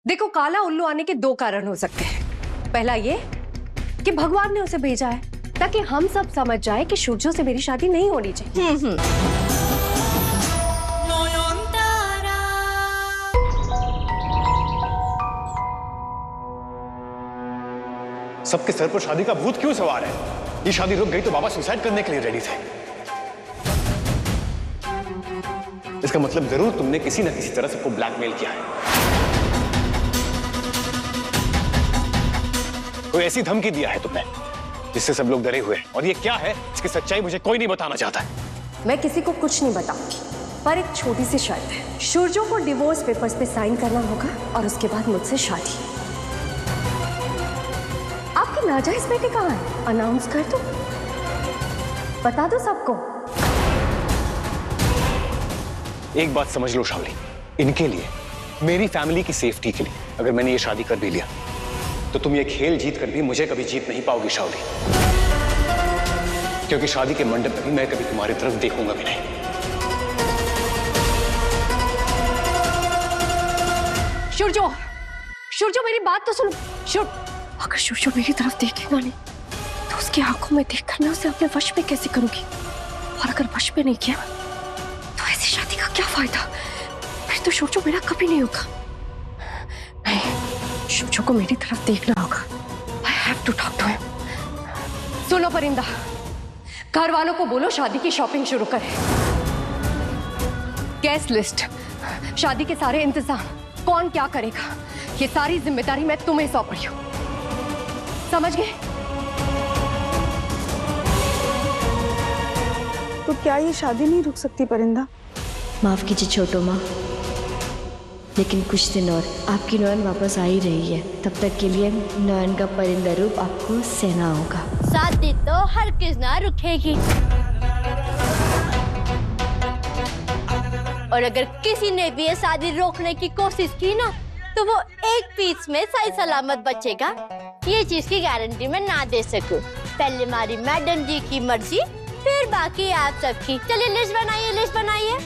देखो, काला उल्लू आने के दो कारण हो सकते हैं। पहला ये कि भगवान ने उसे भेजा है ताकि हम सब समझ जाए कि सूरजो से मेरी शादी नहीं होनी चाहिए। सबके सर पर शादी का भूत क्यों सवार है? ये शादी रुक गई तो बाबा सुसाइड करने के लिए रेडी थे। इसका मतलब जरूर तुमने किसी न किसी तरह सबको ब्लैकमेल किया है। कोई ऐसी धमकी दिया है तुमने जिससे सब लोग डरे हुए हैं। और ये क्या है, इसकी सच्चाई मुझे कोई नहीं बताना चाहता है। मैं किसी को कुछ नहीं बताऊंगी, पर एक छोटी सी शर्त है। सूरजो को डिवोर्स पेपर्स पे साइन करना होगा और उसके बाद मुझसे शादी। आपके नाजायज बेटे कहाँ है? अनाउंस कर दो, बता दो सबको। एक बात समझ लो शावली, इनके लिए, मेरी फैमिली की सेफ्टी के लिए अगर मैंने ये शादी कर भी लिया तो तुम ये खेल जीत कर भी मुझे कभी जीत नहीं पाओगी शावली। क्योंकि शादी के मंडप में भी मैं कभी तुम्हारी तरफ देखूंगा भी नहीं। सूरजो, सूरजो मेरी बात तो सुनो। अगर सूरजो मेरी तरफ देखेगा नहीं तो उसकी आंखों में देखकर मैं उसे अपने वश में कैसे करूंगी? और अगर वश में नहीं किया तो ऐसी शादी का क्या फायदा? फिर तो सूरजो मेरा कभी नहीं होगा। नहीं, सूरजो को मेरी तरफ देखना होगा। I have to talk to him. सुनो परिंदा, घर वालों को बोलो शादी की शॉपिंग शुरू करें। गेस्ट लिस्ट, शादी के सारे इंतजाम, कौन क्या करेगा, ये सारी जिम्मेदारी मैं तुम्हें सौंप रही हूं। समझ गए? तो क्या ये शादी नहीं रुक सकती परिंदा? माफ कीजिए छोटो माँ, लेकिन कुछ दिन और आपकी नयन वापस आ ही रही है। तब तक के लिए नयन का परिंदा रूप आपको सहना होगा। शादी तो हर किस ना रुकेगी, और अगर किसी ने भी ये शादी रोकने की कोशिश की ना तो वो एक पीस में सही सलामत बचेगा। ये चीज की गारंटी मैं ना दे सकूं। पहले हमारी मैडम जी की मर्जी, फिर बाकी आप सबकी। चलिए लिस्ट बनाइए, लिस्ट बनाइए।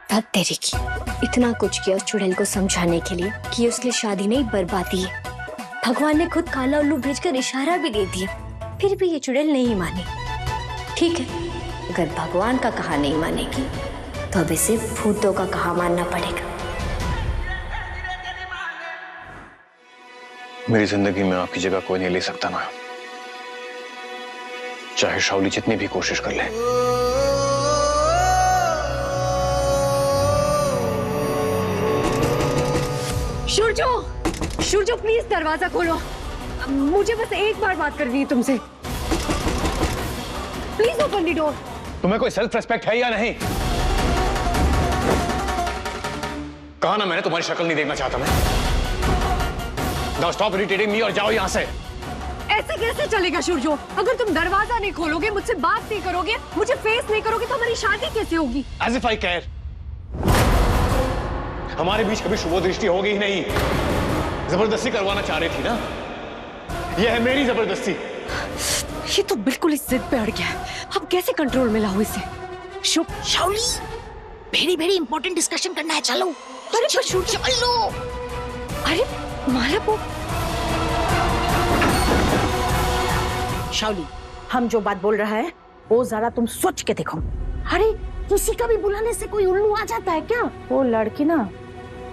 तब तेरी की इतना कुछ किया उस चुड़ैल को समझाने के लिए कि उसके शादी नहीं बर्बादी है। भगवान ने खुद काला उल्लू भेजकर इशारा भी दे दिया, फिर भी ये चुड़ैल नहीं मानी। ठीक है, अगर भगवान का कहा नहीं मानेगी तो अब इसे भूतों का कहा मानना पड़ेगा। मेरी जिंदगी में आपकी जगह कोई नहीं ले सकता ना, चाहे शावली जितनी भी कोशिश कर ले। सूरजो, सूरजो प्लीज दरवाजा खोलो। मुझे बस एक बार बात करनी है तुमसे। Please open the door. तुम्हें कोई सेल्फ रेस्पेक्ट है या नहीं? कहा ना मैंने, तुम्हारी शक्ल नहीं देखना चाहता मैं। नाउ स्टॉप इरिटेटिंग मी और जाओ यहां से। ऐसे कैसे चलेगा सूरजो? अगर तुम दरवाजा नहीं खोलोगे, मुझसे बात नहीं करोगे, मुझे फेस नहीं करोगे तो हमारी शादी कैसे होगी? As if I care। हमारे बीच कभी शुभ दृष्टि होगी ही नहीं। जबरदस्ती करवाना चाह रही थी ना, यह है मेरी जबरदस्ती। ये तो बिल्कुल इस जिद पे अड़ गया है। अब कैसे कंट्रोल में लाओ इसे? शावली, वेरी इंपॉर्टेंट डिस्कशन करना है, चलो। अरे चलो। अरे माला शावली, हम जो बात बोल रहा है वो जरा तुम सोच के देखो। अरे किसी का भी बुलाने से कोई उल्लू आ जाता है क्या? वो लड़की ना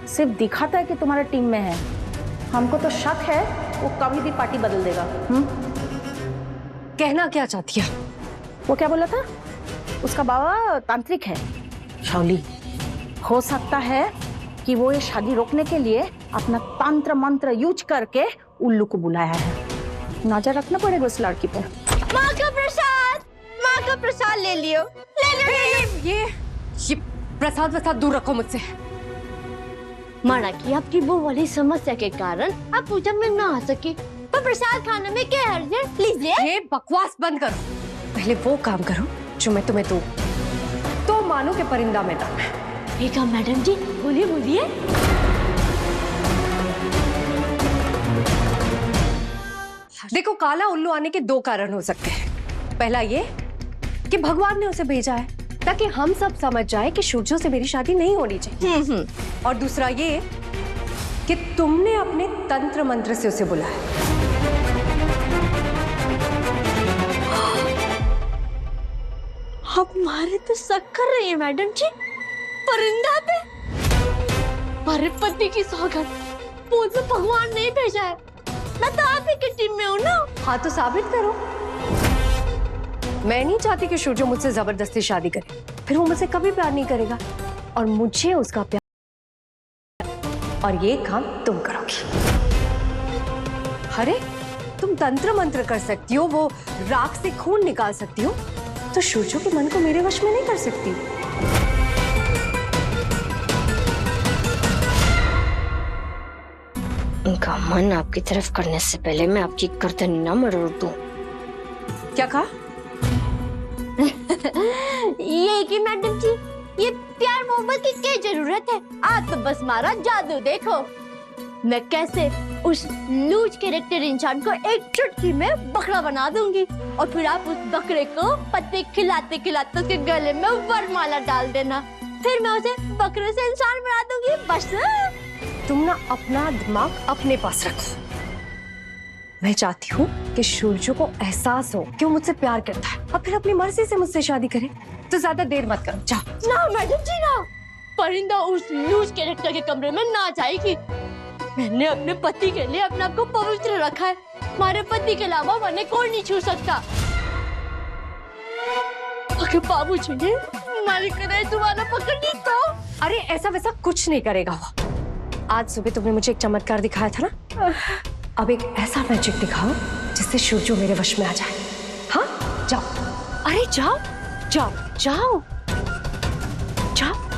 सिर्फ दिखाता है कि तुम्हारे टीम में है। हमको तो शक है वो कभी भी पार्टी बदल देगा। कहना क्या चाहती है? वो क्या बोला था? उसका बाबा तांत्रिक है। शावली, हो सकता है कि वो ये शादी रोकने के लिए अपना तंत्र मंत्र यूज करके उल्लू को बुलाया है। नजर रखना पड़ेगा उस लड़की पर। माँ का प्रसाद ले लियो, ये प्रसाद दूर रखो मुझसे। माना कि आपकी वो वाली समस्या के कारण आप पूजा में ना आ सके, पर प्रसाद खाने में क्या हर्ज है? प्लीज ये बकवास बंद करो। पहले वो काम करो जो मैं तुम्हें दूं। तो मानो के परिंदा में दम है। ठीक है मैडम जी, बोलिए बोलिए। देखो, काला उल्लू आने के दो कारण हो सकते हैं। पहला ये कि भगवान ने उसे भेजा है ताकि हम सब समझ जाए कि सूरजो से मेरी शादी नहीं होनी चाहिए। और दूसरा ये कि तुमने अपने तंत्र मंत्र से उसे बुलाया। आप मारे तो शक कर रही है मैडम जी परिंदा पे? हमारे पति की सौगंध, वो तो भगवान ने भेजा है। मैं तो आप ही की टीम में हूँ ना। हाँ तो साबित करो। मैं नहीं चाहती कि सूरजो मुझसे जबरदस्ती शादी करे, फिर वो मुझसे कभी प्यार नहीं करेगा और मुझे उसका प्यार, और ये काम तुम करोगी। अरे तुम तंत्र मंत्र कर सकती हो, वो राख से खून निकाल सकती हो, तो सूरजो के मन को मेरे वश में नहीं कर सकती। उनका मन आपकी तरफ करने से पहले मैं आपकी गर्दन ना मरोड़ दूं। क्या कहा? ये कि मैडम जी, ये प्यार मोहब्बत की क्या जरूरत है? आप तो बस मारा जादू देखो। मैं कैसे उस लूज कैरेक्टर इंसान को एक चुटकी में बकरा बना दूंगी और फिर आप उस बकरे को पत्ते खिलाते खिलाते उसके गले में वरमाला डाल देना, फिर मैं उसे बकरे से इंसान बना दूंगी। बस तुम ना अपना दिमाग अपने पास रखो। मैं चाहती हूँ कि सूरजो को एहसास हो कि वो मुझसे प्यार करता है और फिर अपनी मर्जी से मुझसे शादी करे। तो ज्यादा देर मत करो, जाओ। ना मैडम जी ना, परिंदा उस लूज कैरेक्टर के कमरे में ना जाएगी। मैंने अपने पति के लिए अपने आप को पवित्र रखा है। हमारे पति के अलावा मैंने कोई नहीं छू सकता। अगर बाबूजी ने हमारी करेज वाला पकड़ ली तो? अरे ऐसा वैसा कुछ नहीं करेगा वो। आज सुबह तुमने मुझे एक चमत्कार दिखाया था ना, अब एक ऐसा मैजिक दिखाओ जिससे सूरजो मेरे वश में आ जाए। हाँ जाओ। अरे जाओ जाओ जाओ जाओ।